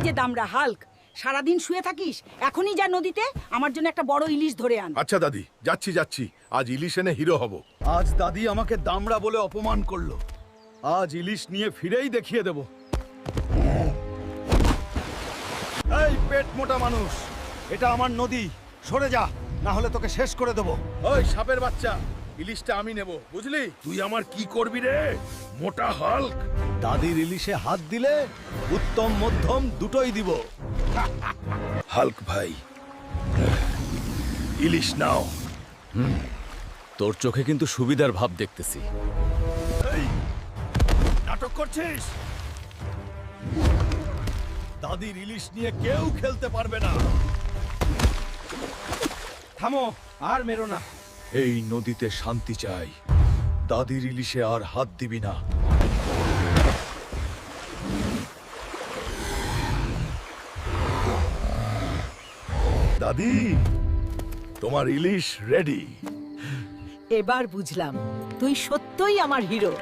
যে দামড়া হাল্ক, সারাদিন শুয়ে থাকিস, এখনই যা নদীতে আমার জন্য একটা বড় ইলিশ ধরে আন। আচ্ছা দাদি, যাচ্ছি যাচ্ছি, আজ ইলিশ এনে হিরো হব। আজ দাদি আমাকে দামড়া বলে অপমান করলো, আজ ইলিশ নিয়ে ফিরেই দেখিয়ে দেব। এই পেট মোটা মানুষ, এটা আমার নদী, সরে যা, না হলে তোকে শেষ করে দেব। ওই সাপের বাচ্চা, ইলিশটা আমি নেব, বুঝলি? তুই আমার কি করবি রে, মোটা হাল্ক? দাদির ইলিশে হাত দিলে উত্তম মধ্যম দুটোই দিব। হাল্ক ভাই, ইলিশ নাও। তোর চোখে কিন্তু সুবিধার ভাব দেখতেছি। এই, নাটক করছিস? দাদির ইলিশ নিয়ে কেউ খেলতে পারবে না। থামো, আর মেরো না। এই নদীতে শান্তি চাই, দাদির ইলিশে আর হাত দিবি না। দাদি, তোমার ইলিশ রেডি। এবার বুঝলাম তুই সত্যই আমার হিরো।